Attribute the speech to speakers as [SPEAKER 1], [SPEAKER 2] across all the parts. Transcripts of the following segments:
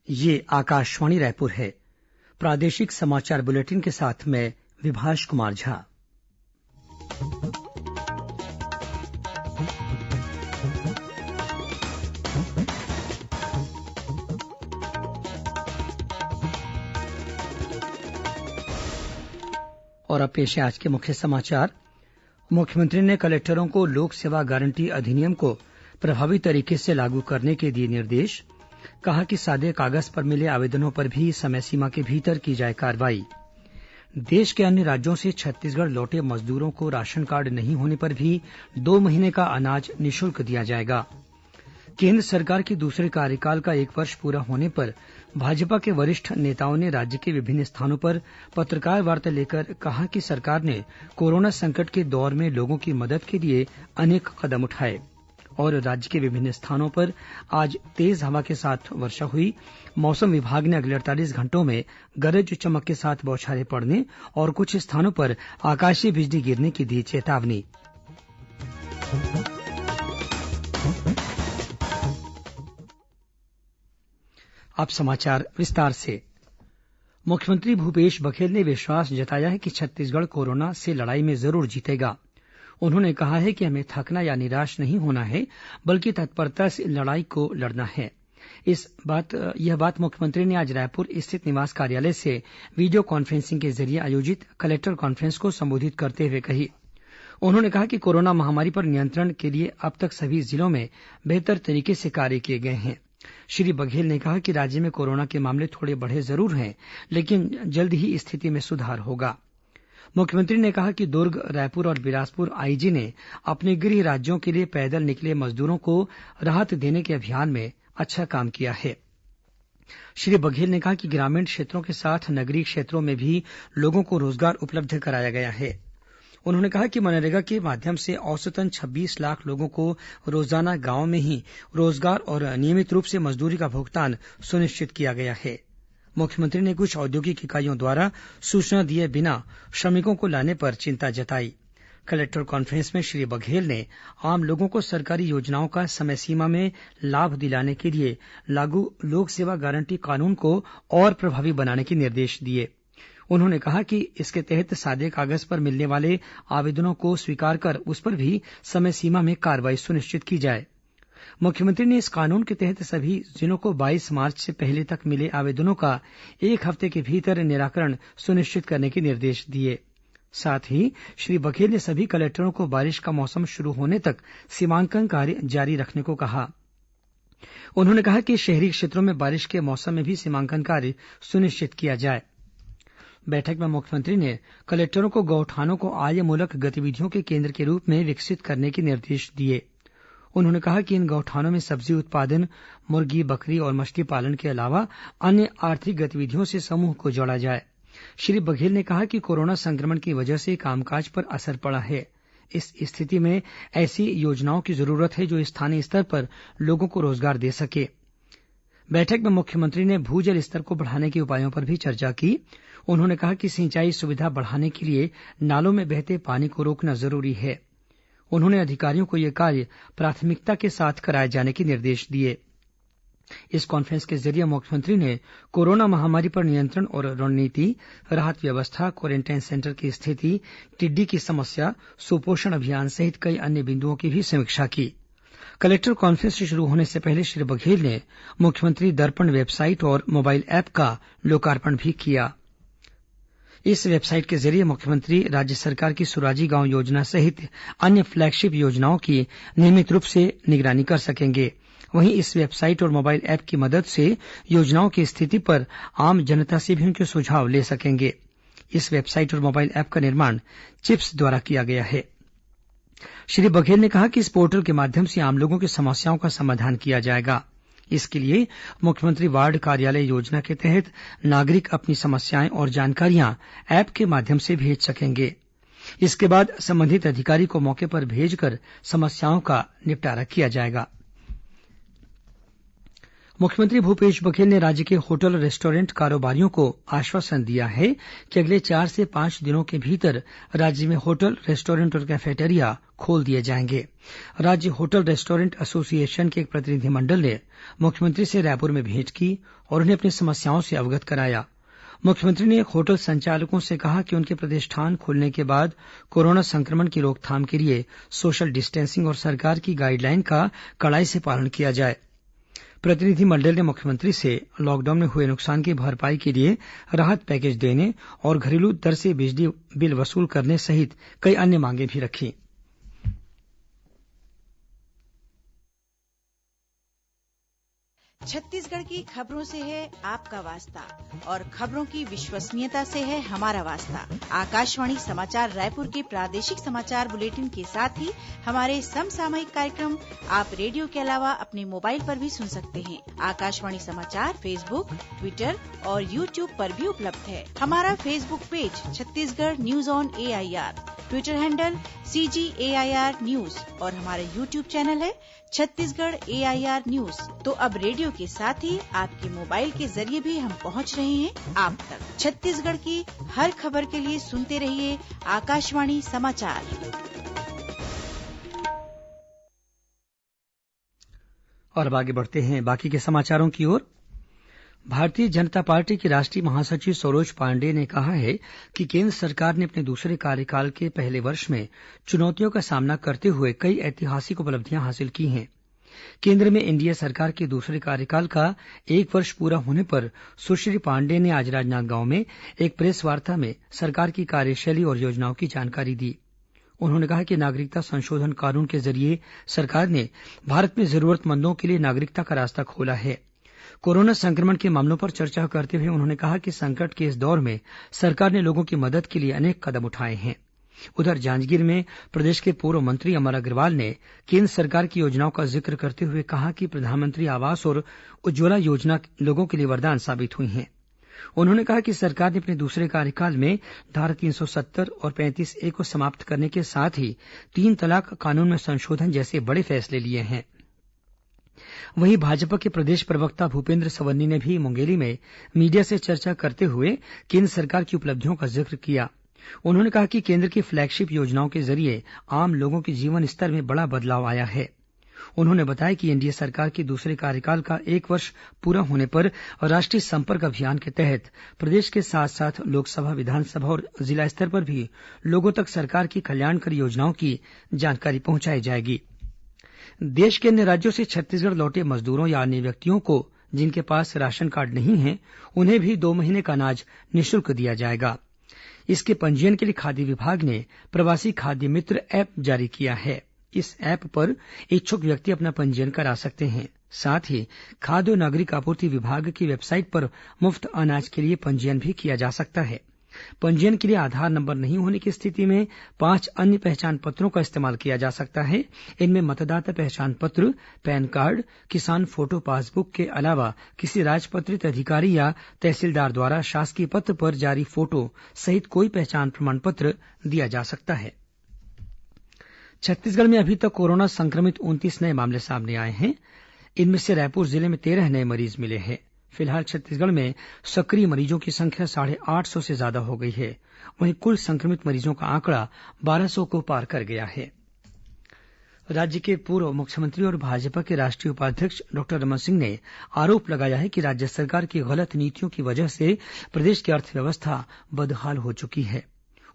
[SPEAKER 1] ये आकाशवाणी रायपुर है। प्रादेशिक समाचार बुलेटिन के साथ मैं विभाष कुमार झा। और अब पेश है आज के मुख्य समाचार। मुख्यमंत्री ने कलेक्टरों को लोक सेवा गारंटी अधिनियम को प्रभावी तरीके से लागू करने के दिए निर्देश। कहा कि सादे कागज पर मिले आवेदनों पर भी समय सीमा के भीतर की जाए कार्रवाई। देश के अन्य राज्यों से छत्तीसगढ़ लौटे मजदूरों को राशन कार्ड नहीं होने पर भी 2 महीने का अनाज निःशुल्क दिया जाएगा। केंद्र सरकार के दूसरे कार्यकाल का 1 वर्ष पूरा होने पर भाजपा के वरिष्ठ नेताओं ने राज्य के विभिन्न स्थानों पर पत्रकार वार्ता लेकर कहा कि सरकार ने कोरोना संकट के दौर में लोगों की मदद के लिए अनेक कदम उठाए और राज्य के विभिन्न स्थानों पर आज तेज हवा के साथ वर्षा हुई। मौसम विभाग ने अगले 48 घंटों में गरज चमक के साथ बौछारें पड़ने और कुछ स्थानों पर आकाशीय बिजली गिरने की दी चेतावनी। अब समाचार विस्तार से। मुख्यमंत्री भूपेश बघेल ने विश्वास जताया है कि छत्तीसगढ़ कोरोना से लड़ाई में जरूर जीतेगा। उन्होंने कहा है कि हमें थकना या निराश नहीं होना है, बल्कि तत्परता से लड़ाई को लड़ना है। यह बात मुख्यमंत्री ने आज रायपुर स्थित निवास कार्यालय से वीडियो कॉन्फ्रेंसिंग के जरिए आयोजित कलेक्टर कॉन्फ्रेंस को संबोधित करते हुए कही। उन्होंने कहा कि कोरोना महामारी पर नियंत्रण के लिए अब तक सभी जिलों में बेहतर तरीके से कार्य किए गए हैं। श्री बघेल ने कहा कि राज्य में कोरोना के मामले थोड़े बढ़े जरूर हैं, लेकिन जल्द ही स्थिति में सुधार होगा। मुख्यमंत्री ने कहा कि दुर्ग, रायपुर और बिलासपुर आईजी ने अपने गृह राज्यों के लिए पैदल निकले मजदूरों को राहत देने के अभियान में अच्छा काम किया है। श्री बघेल ने कहा कि ग्रामीण क्षेत्रों के साथ नगरीय क्षेत्रों में भी लोगों को रोजगार उपलब्ध कराया गया है। उन्होंने कहा कि मनरेगा के माध्यम से औसतन 26 लाख लोगों को रोजाना गांव में ही रोजगार और नियमित रूप से मजदूरी का भुगतान सुनिश्चित किया गया है। मुख्यमंत्री ने कुछ औद्योगिक इकाइयों द्वारा सूचना दिए बिना श्रमिकों को लाने पर चिंता जताई। कलेक्टर कॉन्फ्रेंस में श्री बघेल ने आम लोगों को सरकारी योजनाओं का समय सीमा में लाभ दिलाने के लिए लागू लोक सेवा गारंटी कानून को और प्रभावी बनाने के निर्देश दिए। उन्होंने कहा कि इसके तहत सादे कागज पर मिलने वाले आवेदनों को स्वीकार कर उस पर भी समय सीमा में कार्रवाई सुनिश्चित की जाए। मुख्यमंत्री ने इस कानून के तहत सभी जिलों को 22 मार्च से पहले तक मिले आवेदनों का 1 हफ्ते के भीतर निराकरण सुनिश्चित करने के निर्देश दिए। साथ ही श्री बघेल ने सभी कलेक्टरों को बारिश का मौसम शुरू होने तक सीमांकन कार्य जारी रखने को कहा। उन्होंने कहा कि शहरी क्षेत्रों में बारिश के मौसम में भी सीमांकन कार्य सुनिश्चित किया जाए। बैठक में मुख्यमंत्री ने कलेक्टरों को गौठानों को आय मूलक गतिविधियों के केंद्र के रूप में विकसित करने के निर्देश दिए। उन्होंने कहा कि इन गौठानों में सब्जी उत्पादन, मुर्गी, बकरी और मछली पालन के अलावा अन्य आर्थिक गतिविधियों से समूह को जोड़ा जाए। श्री बघेल ने कहा कि कोरोना संक्रमण की वजह से कामकाज पर असर पड़ा है। इस स्थिति में ऐसी योजनाओं की जरूरत है जो स्थानीय स्तर पर लोगों को रोजगार दे सके। बैठक में मुख्यमंत्री ने भूजल स्तर को बढ़ाने के उपायों पर भी चर्चा की। उन्होंने कहा कि सिंचाई सुविधा बढ़ाने के लिए नालों में बहते पानी को रोकना जरूरी है। उन्होंने अधिकारियों को यह कार्य प्राथमिकता के साथ कराए जाने के निर्देश दिए। इस कॉन्फ्रेंस के जरिए मुख्यमंत्री ने कोरोना महामारी पर नियंत्रण और रणनीति, राहत व्यवस्था, क्वारेंटाइन सेंटर की स्थिति, टिड्डी की समस्या, सुपोषण अभियान सहित कई अन्य बिंदुओं की भी समीक्षा की। कलेक्टर कॉन्फ्रेंस शुरू होने से पहले श्री बघेल ने मुख्यमंत्री दर्पण वेबसाइट और मोबाइल ऐप का लोकार्पण भी किया। इस वेबसाइट के जरिए मुख्यमंत्री राज्य सरकार की सुराजी गांव योजना सहित अन्य फ्लैगशिप योजनाओं की नियमित रूप से निगरानी कर सकेंगे। वहीं इस वेबसाइट और मोबाइल ऐप की मदद से योजनाओं की स्थिति पर आम जनता से भी उनके सुझाव ले सकेंगे। इस वेबसाइट और मोबाइल ऐप का निर्माण चिप्स द्वारा किया गया है। श्री बघेल ने कहा कि इस पोर्टल के माध्यम से आम लोगों की समस्याओं का समाधान किया जाएगा। इसके लिए मुख्यमंत्री वार्ड कार्यालय योजना के तहत नागरिक अपनी समस्याएं और जानकारियां ऐप के माध्यम से भेज सकेंगे। इसके बाद संबंधित अधिकारी को मौके पर भेजकर समस्याओं का निपटारा किया जाएगा। मुख्यमंत्री भूपेश बघेल ने राज्य के होटल रेस्टॉरेंट कारोबारियों को आश्वासन दिया है कि अगले 4 से 5 दिनों के भीतर राज्य में होटल रेस्टॉरेंट और कैफेटेरिया खोल दिए जाएंगे। राज्य होटल रेस्टॉरेंट एसोसिएशन के एक प्रतिनिधिमंडल ने मुख्यमंत्री से रायपुर में भेंट की और उन्हें अपनी समस्याओं से अवगत कराया। मुख्यमंत्री ने होटल संचालकों से कहा कि उनके प्रतिष्ठान खुलने के बाद कोरोना संक्रमण की रोकथाम के लिए सोशल डिस्टेंसिंग और सरकार की गाइडलाइन का कड़ाई से पालन किया जाए। प्रतिनिधिमंडल ने मुख्यमंत्री से लॉकडाउन में हुए नुकसान की भरपाई के लिए राहत पैकेज देने और घरेलू दर से बिजली बिल वसूल करने सहित कई अन्य मांगें भी रखीं।
[SPEAKER 2] छत्तीसगढ़ की खबरों से है आपका वास्ता और खबरों की विश्वसनीयता से है हमारा वास्ता। आकाशवाणी समाचार रायपुर के प्रादेशिक समाचार बुलेटिन के साथ ही हमारे समसामयिक कार्यक्रम आप रेडियो के अलावा अपने मोबाइल पर भी सुन सकते हैं। आकाशवाणी समाचार फेसबुक, ट्विटर और यूट्यूब पर भी उपलब्ध है। हमारा Facebook page Chhattisgarh news on AIR, Twitter handle CGAIR news और हमारा यूट्यूब चैनल है छत्तीसगढ़ AIR न्यूज। तो अब रेडियो के साथ ही आपके मोबाइल के जरिए भी हम पहुंच रहे हैं आप तक। छत्तीसगढ़ की हर खबर के लिए सुनते रहिए आकाशवाणी समाचार।
[SPEAKER 1] और अब आगे बढ़ते हैं बाकी के समाचारों की ओर। भारतीय जनता पार्टी की राष्ट्रीय महासचिव सरोज पांडेय ने कहा है कि केंद्र सरकार ने अपने दूसरे कार्यकाल के पहले वर्ष में चुनौतियों का सामना करते हुए कई ऐतिहासिक उपलब्धियां हासिल की हैं। केंद्र में एनडीए सरकार के दूसरे कार्यकाल का 1 वर्ष पूरा होने पर सुश्री पांडेय ने आज राजनांदगांव में एक प्रेसवार्ता में सरकार की कार्यशैली और योजनाओं की जानकारी दी। उन्होंने कहा कि नागरिकता संशोधन कानून के जरिये सरकार ने भारत में जरूरतमंदों के लिए नागरिकता का रास्ता खोला है। कोरोना संक्रमण के मामलों पर चर्चा करते हुए उन्होंने कहा कि संकट के इस दौर में सरकार ने लोगों की मदद के लिए अनेक कदम उठाए हैं। उधर जांजगीर में प्रदेश के पूर्व मंत्री अमर अग्रवाल ने केंद्र सरकार की योजनाओं का जिक्र करते हुए कहा कि प्रधानमंत्री आवास और उज्ज्वला योजना लोगों के लिए वरदान साबित हुई हैं। उन्होंने कहा कि सरकार ने अपने दूसरे कार्यकाल में धारा 370 और 35A को समाप्त करने के साथ ही 3 तलाक कानून में संशोधन जैसे बड़े फैसले लिए हैं। वहीं भाजपा के प्रदेश प्रवक्ता भूपेन्द्र सवन्नी ने भी मुंगेली में मीडिया से चर्चा करते हुए केंद्र सरकार की उपलब्धियों का जिक्र किया। उन्होंने कहा कि केंद्र की फ्लैगशिप योजनाओं के जरिये आम लोगों के जीवन स्तर में बड़ा बदलाव आया है। उन्होंने बताया कि एनडीए सरकार के दूसरे कार्यकाल का 1 वर्ष पूरा होने पर राष्ट्रीय संपर्क अभियान के तहत प्रदेश के साथ साथ लोकसभा, विधानसभा और जिला स्तर पर भी लोगों तक सरकार की कल्याणकारी योजनाओं की जानकारी पहुंचाई जाएगी। देश के अन्य राज्यों से छत्तीसगढ़ लौटे मजदूरों या अन्य व्यक्तियों को जिनके पास राशन कार्ड नहीं है उन्हें भी 2 महीने का अनाज निःशुल्क दिया जाएगा। इसके पंजीयन के लिए खाद्य विभाग ने प्रवासी खाद्य मित्र ऐप जारी किया है। इस ऐप पर इच्छुक व्यक्ति अपना पंजीयन करा सकते हैं। साथ ही खाद्य और नागरिक आपूर्ति विभाग की वेबसाइट पर मुफ्त अनाज के लिए पंजीयन भी किया जा सकता है। पंजीयन के लिए आधार नंबर नहीं होने की स्थिति में 5 अन्य पहचान पत्रों का इस्तेमाल किया जा सकता है। इनमें मतदाता पहचान पत्र, पैन कार्ड, किसान फोटो पासबुक के अलावा किसी राजपत्रित अधिकारी या तहसीलदार द्वारा शासकीय पत्र पर जारी फोटो सहित कोई पहचान प्रमाण पत्र दिया जा सकता है। छत्तीसगढ़ में अभी तक कोरोना संक्रमित 29 नए मामले सामने आए हैं। इनमें से रायपुर जिले में 13 नए मरीज मिले हैं। फिलहाल छत्तीसगढ़ में सक्रिय मरीजों की संख्या 850 से ज्यादा हो गई है। वहीं कुल संक्रमित मरीजों का आंकड़ा 1200 को पार कर गया है। राज्य के पूर्व मुख्यमंत्री और भाजपा के राष्ट्रीय उपाध्यक्ष डॉक्टर रमन सिंह ने आरोप लगाया है कि राज्य सरकार की गलत नीतियों की वजह से प्रदेश की अर्थव्यवस्था बदहाल हो चुकी है।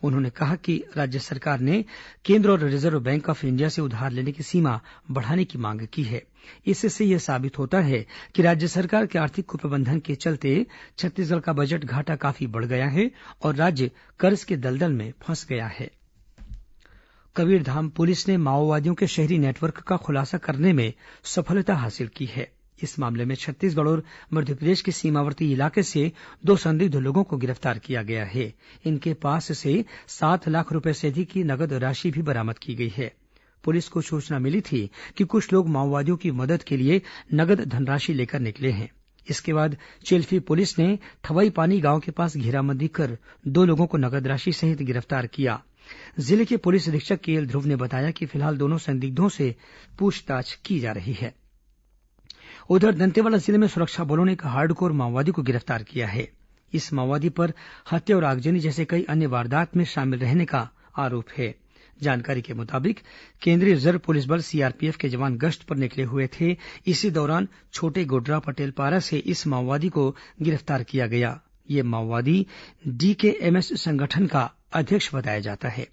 [SPEAKER 1] उन्होंने कहा कि राज्य सरकार ने केंद्र और रिजर्व बैंक ऑफ इंडिया से उधार लेने की सीमा बढ़ाने की मांग की है। इससे यह साबित होता है कि राज्य सरकार के आर्थिक कुप्रबंधन के चलते छत्तीसगढ़ का बजट घाटा काफी बढ़ गया है और राज्य कर्ज के दलदल में फंस गया है। कबीरधाम पुलिस ने माओवादियों के शहरी नेटवर्क का खुलासा करने में सफलता हासिल की है। इस मामले में छत्तीसगढ़ और मध्यप्रदेश के सीमावर्ती इलाके से 2 संदिग्ध लोगों को गिरफ्तार किया गया है। इनके पास से 7 लाख रूपये से अधिक की नगद राशि भी बरामद की गई है। पुलिस को सूचना मिली थी कि कुछ लोग माओवादियों की मदद के लिए नगद धनराशि लेकर निकले हैं। इसके बाद चिल्फी पुलिस ने थवईपानी गांव के पास घेराबंदी कर 2 लोगों को नगद राशि सहित गिरफ्तार किया। जिले के पुलिस अधीक्षक केएल ध्रुव ने बताया कि फिलहाल दोनों संदिग्धों से पूछताछ की जा रही है। उधर दंतेवाड़ा जिले में सुरक्षा बलों ने एक हार्डकोर माओवादी को गिरफ्तार किया है। इस माओवादी पर हत्या और आगजनी जैसे कई अन्य वारदात में शामिल रहने का आरोप है। जानकारी के मुताबिक केंद्रीय रिजर्व पुलिस बल सीआरपीएफ के जवान गश्त पर निकले हुए थे। इसी दौरान छोटे गोड्रा पटेलपारा से इस माओवादी को गिरफ्तार किया गया। ये माओवादी डीकेएमएस संगठन का अध्यक्ष बताया जाता है।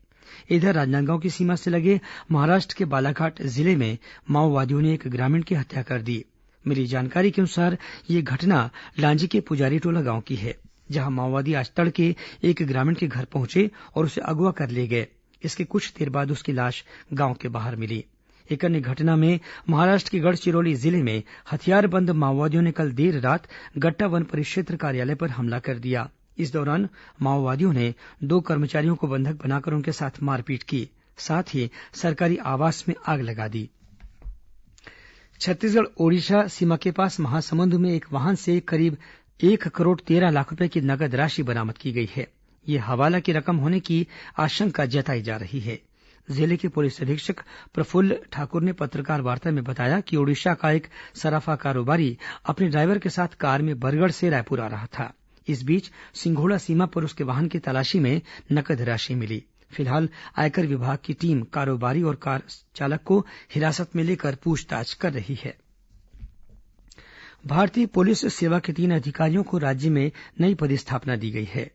[SPEAKER 1] इधर राजनांदगांव की सीमा से लगे महाराष्ट्र के बालाघाट जिले में माओवादियों ने एक ग्रामीण की हत्या कर दी। मिली जानकारी के अनुसार ये घटना लांजी के पुजारी टोला गांव की है, जहां माओवादी आज तड़के एक ग्रामीण के घर पहुंचे और उसे अगवा कर ले गए। इसके कुछ देर बाद उसकी लाश गांव के बाहर मिली। एक अन्य घटना में महाराष्ट्र के गढ़चिरौली जिले में हथियारबंद माओवादियों ने कल देर रात गट्टा वन परिक्षेत्र कार्यालय पर हमला कर दिया। इस दौरान माओवादियों ने 2 कर्मचारियों को बंधक बनाकर उनके साथ मारपीट की, साथ ही सरकारी आवास में आग लगा दी। छत्तीसगढ़ ओडिशा सीमा के पास महासमुंद में एक वाहन से करीब 1,13,00,000 रुपए की नगद राशि बरामद की गई है। यह हवाला की रकम होने की आशंका जताई जा रही है। जिले के पुलिस अधीक्षक प्रफुल्ल ठाकुर ने पत्रकार वार्ता में बताया कि ओडिशा का एक सराफा कारोबारी अपने ड्राइवर के साथ कार में बरगढ़ से रायपुर आ रहा था। इस बीच सिंघोड़ा सीमा पर उसके वाहन की तलाशी में नकद राशि मिली। फिलहाल आयकर विभाग की टीम कारोबारी और कार चालक को हिरासत में लेकर पूछताछ कर रही है। भारतीय पुलिस सेवा के 3 अधिकारियों को राज्य में नई पदस्थापना दी गई है।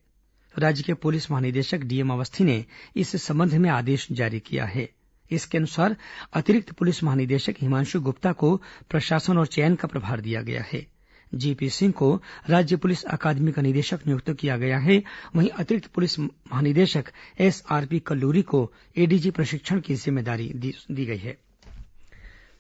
[SPEAKER 1] राज्य के पुलिस महानिदेशक डीएम अवस्थी ने इस संबंध में आदेश जारी किया है। इसके अनुसार अतिरिक्त पुलिस महानिदेशक हिमांशु गुप्ता को प्रशासन और चयन का प्रभार दिया गया है। जीपी सिंह को राज्य पुलिस अकादमी का निदेशक नियुक्त किया गया है। वहीं अतिरिक्त पुलिस महानिदेशक एसआरपी कल्लूरी को एडीजी प्रशिक्षण की जिम्मेदारी दी गई है।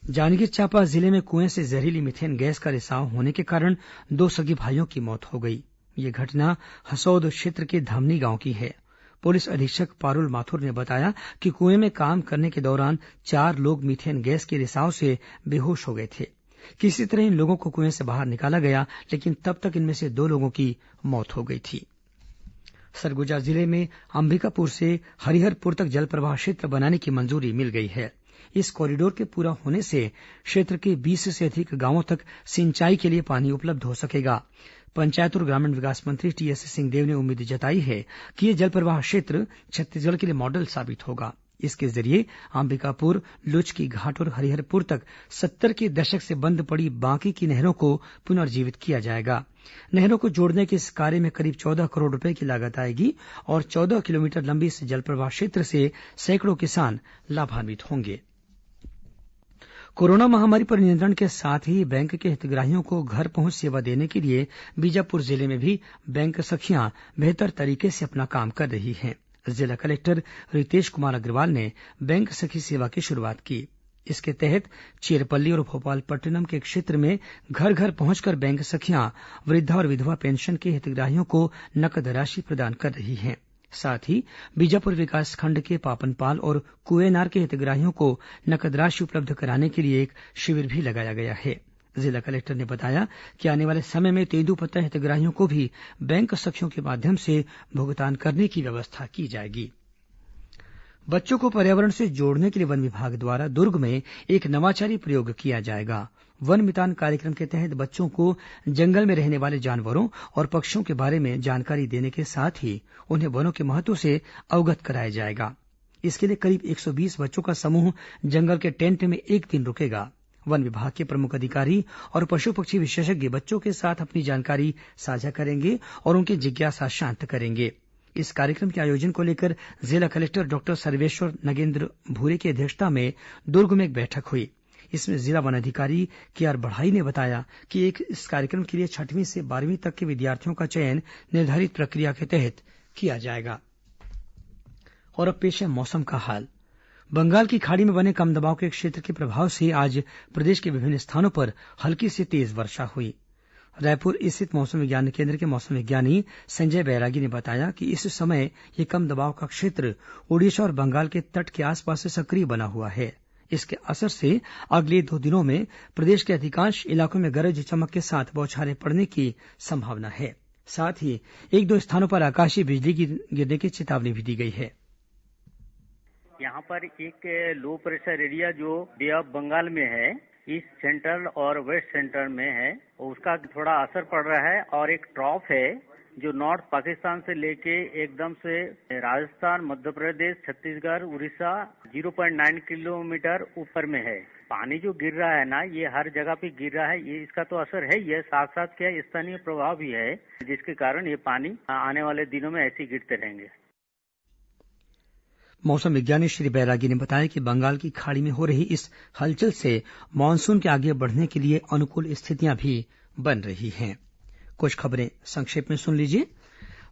[SPEAKER 1] जांजगीर चांपा जिले में कुएं से जहरीली मीथेन गैस का रिसाव होने के कारण 2 सगे भाइयों की मौत हो गई। यह घटना हसौद क्षेत्र के धमनी गांव की है। पुलिस अधीक्षक पारुल माथुर ने बताया कि कुएं में काम करने के दौरान 4 लोग मीथेन गैस के रिसाव से बेहोश हो गए थे। किसी तरह इन लोगों को कुएं से बाहर निकाला गया, लेकिन तब तक इनमें से 2 लोगों की मौत हो गई थी। सरगुजा जिले में अंबिकापुर से हरिहरपुर तक जलप्रवाह क्षेत्र बनाने की मंजूरी मिल गई है। इस कॉरिडोर के पूरा होने से क्षेत्र के 20 से अधिक गांवों तक सिंचाई के लिए पानी उपलब्ध हो सकेगा। पंचायत और ग्रामीण विकास मंत्री टीएस सिंहदेव ने उम्मीद जताई है कि यह जलप्रवाह क्षेत्र छत्तीसगढ़ के लिए मॉडल साबित होगा। इसके जरिए अंबिकापुर, लुचकी घाट और हरिहरपुर तक 70 के दशक से बंद पड़ी बाकी की नहरों को पुनर्जीवित किया जाएगा। नहरों को जोड़ने के इस कार्य में करीब 14 करोड़ रुपए की लागत आएगी और 14 किलोमीटर लंबी इस जलप्रवाह क्षेत्र से सैकड़ों किसान लाभान्वित होंगे। कोरोना महामारी पर नियंत्रण के साथ ही बैंक के हितग्राहियों को घर पहुंच सेवा देने के लिए बीजापुर जिले में भी बैंक सखियां बेहतर तरीके से अपना काम कर रही हैं। जिला कलेक्टर रितेश कुमार अग्रवाल ने बैंक सखी सेवा की शुरुआत की। इसके तहत चेरपल्ली और भोपालपट्टनम के क्षेत्र में घर घर पहुंचकर बैंक सखियां वृद्धा और विधवा पेंशन के हितग्राहियों को नकद राशि प्रदान कर रही हैं। साथ ही बीजापुर विकासखंड के पापनपाल और कुएनार के हितग्राहियों को नकद राशि उपलब्ध कराने के लिए एक शिविर भी लगाया गया है। जिला कलेक्टर ने बताया कि आने वाले समय में तेंदूपत्ता हितग्राहियों को भी बैंक सखियों के माध्यम से भुगतान करने की व्यवस्था की जाएगी। बच्चों को पर्यावरण से जोड़ने के लिए वन विभाग द्वारा दुर्ग में एक नवाचारी प्रयोग किया जाएगा। वन मितान कार्यक्रम के तहत बच्चों को जंगल में रहने वाले जानवरों और पक्षियों के बारे में जानकारी देने के साथ ही उन्हें वनों के महत्व से अवगत कराया जाएगा। इसके लिए करीब 120 बच्चों का समूह जंगल के टेंट में एक दिन रुकेगा। वन विभाग के प्रमुख अधिकारी और पशु पक्षी विशेषज्ञ बच्चों के साथ अपनी जानकारी साझा करेंगे और उनकी जिज्ञासा शांत करेंगे। इस कार्यक्रम के आयोजन को लेकर जिला कलेक्टर डॉक्टर सर्वेश्वर नगेंद्र भूरे की अध्यक्षता में दुर्ग में एक बैठक हुई। इसमें जिला वन अधिकारी केआर बढ़ाई ने बताया कि इस कार्यक्रम के लिए 6वीं से 12वीं तक के विद्यार्थियों का चयन निर्धारित प्रक्रिया के तहत किया जाएगा। और अब पेश है मौसम का हाल। बंगाल की खाड़ी में बने कम दबाव के क्षेत्र के प्रभाव से आज प्रदेश के विभिन्न स्थानों पर हल्की से तेज वर्षा हुई। रायपुर स्थित मौसम विज्ञान केंद्र के मौसम विज्ञानी संजय बैरागी ने बताया कि इस समय यह कम दबाव का क्षेत्र ओडिशा और बंगाल के तट के आसपास सक्रिय बना हुआ है। इसके असर से अगले 2 दिनों में प्रदेश के अधिकांश इलाकों में गरज चमक के साथ बौछारें पड़ने की संभावना है। साथ ही 1-2 स्थानों पर आकाशीय बिजली गिरने की चेतावनी भी दी गई है।
[SPEAKER 3] यहाँ पर एक लो प्रेशर एरिया जो बे ऑफ बंगाल में है, ईस्ट सेंट्रल और वेस्ट सेंट्रल में है, उसका थोड़ा असर पड़ रहा है। और एक ट्रॉफ है जो नॉर्थ पाकिस्तान से लेके एकदम से राजस्थान, मध्य प्रदेश, छत्तीसगढ़, उड़ीसा 0.9 किलोमीटर ऊपर में है। पानी जो गिर रहा है ना, ये हर जगह पे गिर रहा है। ये इसका तो असर है ही है, साथ साथ क्या स्थानीय प्रभाव भी है, जिसके कारण ये पानी आने वाले दिनों में ऐसे ही गिरते रहेंगे।
[SPEAKER 1] मौसम विज्ञानी श्री बैरागी ने बताया कि बंगाल की खाड़ी में हो रही इस हलचल से मानसून के आगे बढ़ने के लिए अनुकूल स्थितियां भी बन रही हैं। कुछ खबरें संक्षेप में सुन लीजिए।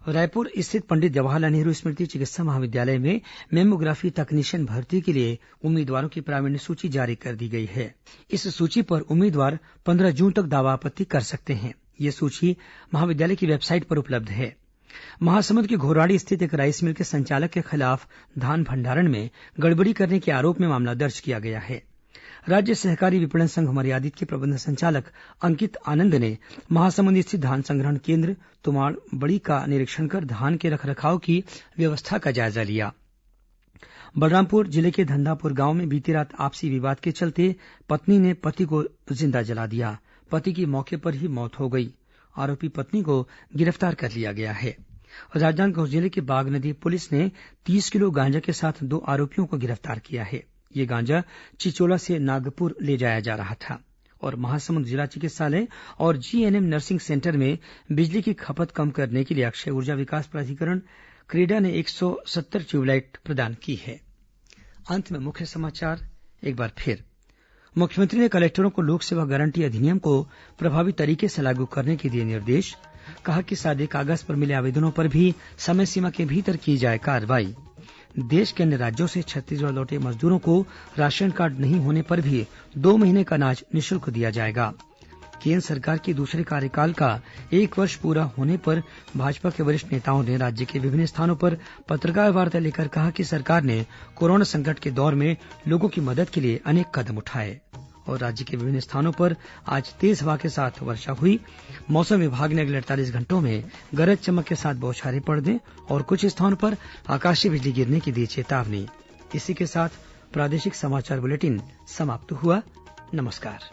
[SPEAKER 1] रायपुर स्थित पंडित जवाहरलाल नेहरू स्मृति चिकित्सा महाविद्यालय में मेमोग्राफी तकनीशियन भर्ती के लिए उम्मीदवारों की प्रावीण्य सूची जारी कर दी गई है। इस सूची पर उम्मीदवार 15 जून तक दावा आपत्ति कर सकते हैं। ये सूची महाविद्यालय की वेबसाइट पर उपलब्ध है। महासमुंद के घोराड़ी स्थित एक राइस मिल के संचालक के खिलाफ धान भंडारण में गड़बड़ी करने के आरोप में मामला दर्ज किया गया है। राज्य सहकारी विपणन संघ मर्यादित के प्रबंध संचालक अंकित आनंद ने महासमुंद स्थित धान संग्रहण केन्द्र तुमाड़बड़ी का निरीक्षण कर धान के रखरखाव की व्यवस्था का जायजा लिया। बलरामपुर जिले के धंधापुर गांव में बीती रात आपसी विवाद के चलते पत्नी ने पति को जिंदा जला दिया। पति की मौके पर ही मौत हो गई। आरोपी पत्नी को गिरफ्तार कर लिया गया है। राजनांदगांव जिले के बागनदी पुलिस ने 30 किलो गांजा के साथ 2 आरोपियों को गिरफ्तार किया है। ये गांजा चिचोला से नागपुर ले जाया जा रहा था। और महासमुंद जिला चिकित्सालय और जीएनएम नर्सिंग सेंटर में बिजली की खपत कम करने के लिए अक्षय ऊर्जा विकास प्राधिकरण क्रेडा ने 170 ट्यूबलाइट प्रदान की है। अंत में मुख्य समाचार एक बार फिर। मुख्यमंत्री ने कलेक्टरों को लोक सेवा गारंटी अधिनियम को प्रभावी तरीके से लागू करने के दिए निर्देश। कहा कि सादे कागज पर मिले आवेदनों पर भी समय सीमा के भीतर की जाए कार्रवाई। देश के अन्य राज्यों से छत्तीसगढ़ लौटे मजदूरों को राशन कार्ड नहीं होने पर भी 2 महीने का अनाज निःशुल्क दिया जाएगा। केंद्र सरकार के दूसरे कार्यकाल का 1 वर्ष पूरा होने पर भाजपा के वरिष्ठ नेताओं ने राज्य के विभिन्न स्थानों पर पत्रकार वार्ता लेकर कहा कि सरकार ने कोरोना संकट के दौर में लोगों की मदद के लिए अनेक कदम उठाए। और राज्य के विभिन्न स्थानों पर आज तेज हवा के साथ वर्षा हुई। मौसम विभाग ने अगले 48 घंटों में गरज चमक के साथ बौछारें पड़ने और कुछ स्थानों पर आकाशीय बिजली गिरने की दी चेतावनी। इसी के साथ प्रादेशिक समाचार बुलेटिन समाप्त हुआ। नमस्कार।